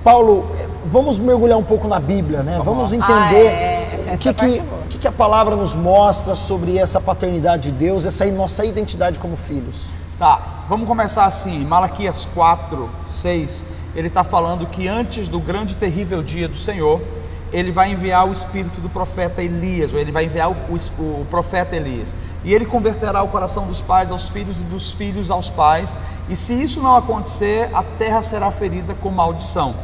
Paulo, vamos mergulhar um pouco na Bíblia, né? Vamos entender o que a palavra nos mostra sobre essa paternidade de Deus, essa nossa identidade como filhos. Tá, vamos começar assim. Malaquias 4:6, ele está falando que antes do grande e terrível dia do Senhor, ele vai enviar o espírito do profeta Elias, ou ele vai enviar o profeta Elias, e ele converterá o coração dos pais aos filhos e dos filhos aos pais, e se isso não acontecer, a terra será ferida com maldição.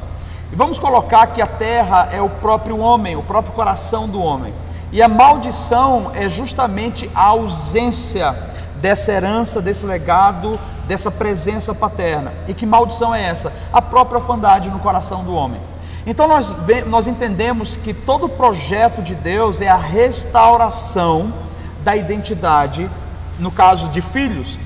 E vamos colocar que a terra é o próprio homem, o próprio coração do homem, e a maldição é justamente a ausência dessa herança, desse legado, dessa presença paterna. E que maldição é essa? A própria orfandade no coração do homem. Então nós entendemos que todo o projeto de Deus é a restauração da identidade, no caso de filhos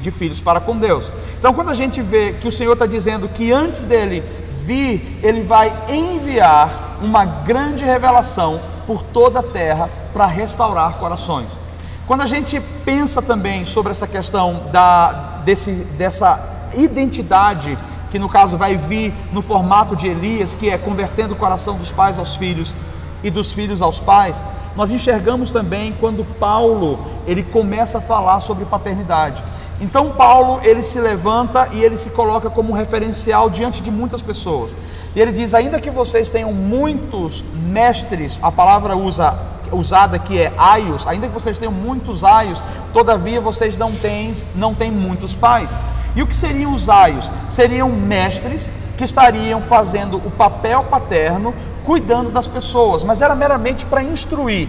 para com Deus. Então quando a gente vê que o Senhor está dizendo que antes dele vir, ele vai enviar uma grande revelação por toda a terra para restaurar corações. Quando a gente pensa também sobre essa questão dessa identidade, que no caso vai vir no formato de Elias, que é convertendo o coração dos pais aos filhos e dos filhos aos pais, nós enxergamos também quando Paulo, ele começa a falar sobre paternidade. Então Paulo, ele se levanta e ele se coloca como um referencial diante de muitas pessoas. E ele diz, ainda que vocês tenham muitos mestres, a palavra usada aqui é aios, ainda que vocês tenham muitos aios, todavia vocês não têm muitos pais. E o que seriam os aios? Seriam mestres que estariam fazendo o papel paterno, cuidando das pessoas, mas era meramente para instruir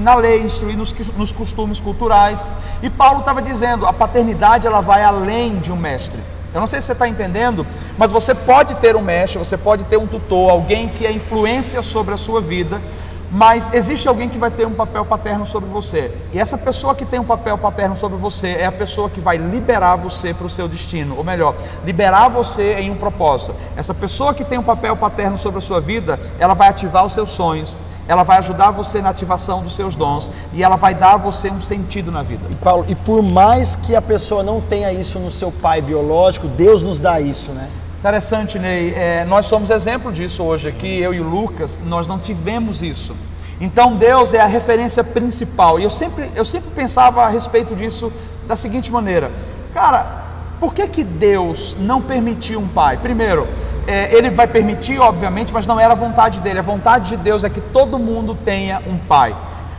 na lei, instruir nos costumes culturais. E Paulo estava dizendo, a paternidade ela vai além de um mestre. Eu não sei se você está entendendo, mas você pode ter um mestre, você pode ter um tutor, alguém que é influência sobre a sua vida, mas existe alguém que vai ter um papel paterno sobre você. E essa pessoa que tem um papel paterno sobre você é a pessoa que vai liberar você para o seu destino, ou melhor, liberar você em um propósito. Essa pessoa que tem um papel paterno sobre a sua vida, ela vai ativar os seus sonhos, ela vai ajudar você na ativação dos seus dons, e ela vai dar a você um sentido na vida. E Paulo, e por mais que a pessoa não tenha isso no seu pai biológico, Deus nos dá isso, né? Interessante, Ney, nós somos exemplo disso hoje. Sim. Aqui, eu e o Lucas, nós não tivemos isso. Então Deus é a referência principal, e eu sempre pensava a respeito disso da seguinte maneira: cara, por que Deus não permitiu um pai? Primeiro, ele vai permitir, obviamente, mas não era a vontade dele. A vontade de Deus é que todo mundo tenha um pai,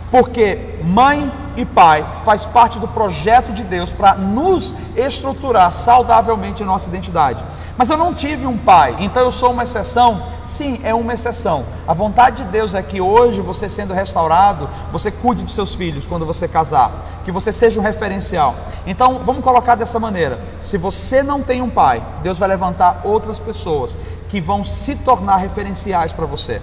porque mãe e pai faz parte do projeto de Deus para nos estruturar saudavelmente a nossa identidade. Mas eu não tive um pai, então eu sou uma exceção? Sim, é uma exceção. A vontade de Deus é que hoje, você sendo restaurado, você cuide dos seus filhos quando você casar, que você seja um referencial. Então vamos colocar dessa maneira: se você não tem um pai, Deus vai levantar outras pessoas que vão se tornar referenciais para você.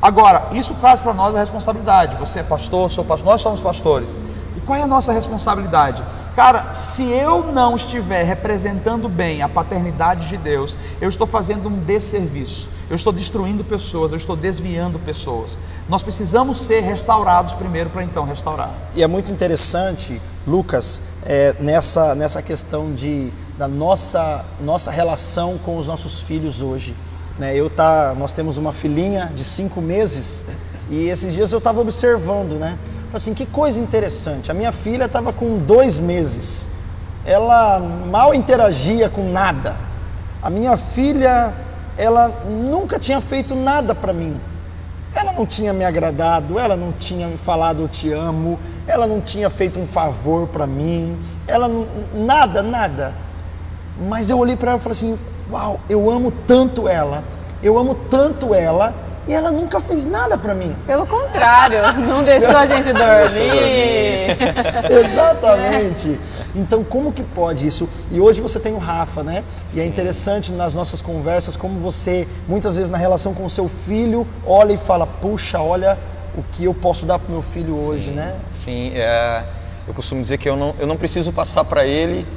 Agora, isso traz para nós a responsabilidade. Você é pastor, sou pastor, nós somos pastores. E qual é a nossa responsabilidade? Cara, se eu não estiver representando bem a paternidade de Deus, eu estou fazendo um desserviço, eu estou destruindo pessoas, eu estou desviando pessoas. Nós precisamos ser restaurados primeiro para então restaurar. E é muito interessante, Lucas, nessa questão da nossa relação com os nossos filhos hoje. Nós temos uma filhinha de 5 meses e esses dias eu estava observando, né? Assim, que coisa interessante. A minha filha estava com 2 meses, ela mal interagia com nada. A minha filha, ela nunca tinha feito nada para mim. Ela não tinha me agradado, ela não tinha me falado eu te amo, ela não tinha feito um favor para mim, ela não, nada. Mas eu olhei para ela e falei assim: uau, eu amo tanto ela, e ela nunca fez nada para mim. Pelo contrário, não deixou a gente dormir. Exatamente. Então, como que pode isso? E hoje você tem o Rafa, né? E Sim. É interessante nas nossas conversas como você, muitas vezes na relação com o seu filho, olha e fala: puxa, olha o que eu posso dar para o meu filho hoje, né? Sim, eu costumo dizer que eu não preciso passar para ele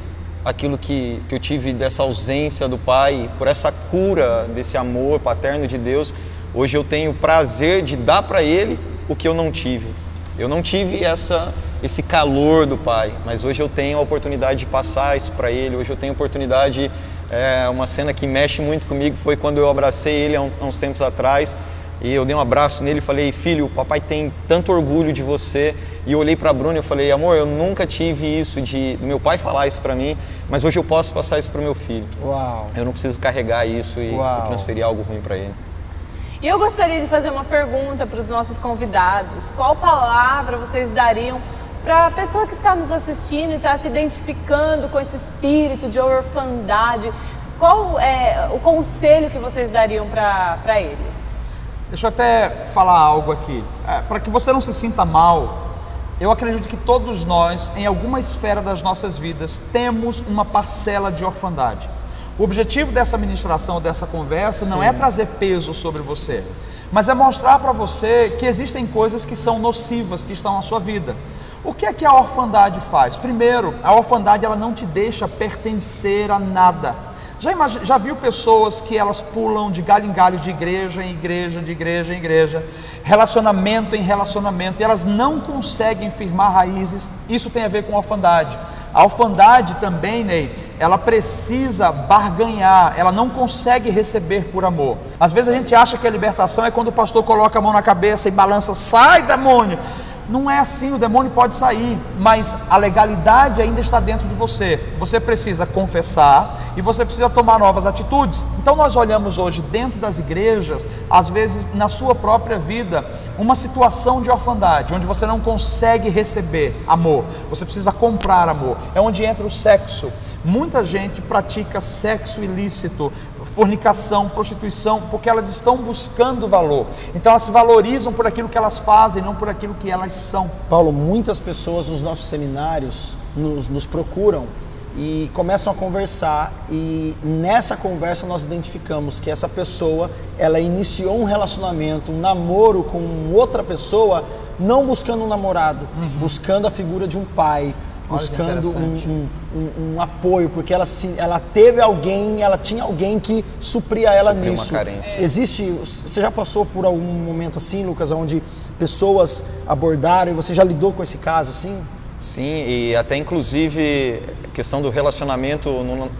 aquilo que eu tive dessa ausência do pai, por essa cura desse amor paterno de Deus. Hoje eu tenho o prazer de dar para ele o que eu não tive. Eu não tive esse calor do pai, mas hoje eu tenho a oportunidade de passar isso para ele, hoje eu tenho a oportunidade, uma cena que mexe muito comigo foi quando eu abracei ele há uns tempos atrás, e eu dei um abraço nele e falei, filho, o papai tem tanto orgulho de você. E eu olhei para a Bruna e falei, amor, eu nunca tive isso do meu pai falar isso para mim, mas hoje eu posso passar isso para o meu filho. Uau. Eu não preciso carregar isso e transferir algo ruim para ele. E eu gostaria de fazer uma pergunta para os nossos convidados. Qual palavra vocês dariam para a pessoa que está nos assistindo e está se identificando com esse espírito de orfandade? Qual é o conselho que vocês dariam para eles? Deixa eu até falar algo aqui. Para que você não se sinta mal, eu acredito que todos nós, em alguma esfera das nossas vidas, temos uma parcela de orfandade. O objetivo dessa ministração, dessa conversa, não é trazer peso sobre você, mas é mostrar para você que existem coisas que são nocivas, que estão na sua vida. O que é que a orfandade faz? Primeiro, a orfandade ela não te deixa pertencer a nada. Já viu pessoas que elas pulam de galho em galho, de igreja em igreja, de igreja em igreja, relacionamento em relacionamento, e elas não conseguem firmar raízes? Isso tem a ver com orfandade. A orfandade também, Ney, ela precisa barganhar, ela não consegue receber por amor. Às vezes a gente acha que a libertação é quando o pastor coloca a mão na cabeça e balança, sai demônio! Não é assim, o demônio pode sair, mas a legalidade ainda está dentro de você. Você precisa confessar e você precisa tomar novas atitudes. Então nós olhamos hoje dentro das igrejas, às vezes na sua própria vida, uma situação de orfandade, onde você não consegue receber amor, você precisa comprar amor. É onde entra o sexo. Muita gente pratica sexo ilícito, fornicação, prostituição, porque elas estão buscando valor. Então elas se valorizam por aquilo que elas fazem, não por aquilo que elas são. Paulo, muitas pessoas nos nossos seminários nos procuram e começam a conversar, e nessa conversa nós identificamos que essa pessoa, ela iniciou um relacionamento, um namoro com outra pessoa, não buscando um namorado, buscando a figura de um pai, buscando um apoio, porque ela teve alguém, ela tinha alguém que supria ela nisso. Uma carência. Você já passou por algum momento assim, Lucas, onde pessoas abordaram e você já lidou com esse caso assim? Sim, e até inclusive a questão do relacionamento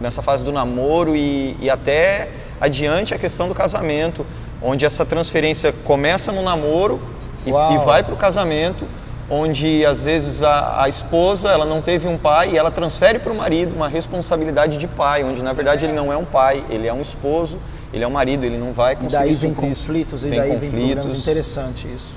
nessa fase do namoro e até adiante a questão do casamento, onde essa transferência começa no namoro e vai para o casamento, onde às vezes a esposa ela não teve um pai e ela transfere para o marido uma responsabilidade de pai, onde na verdade ele não é um pai, ele é um esposo, ele é um marido, ele não vai conseguir. E daí vem conflitos, e daí vem problemas. Interessante isso.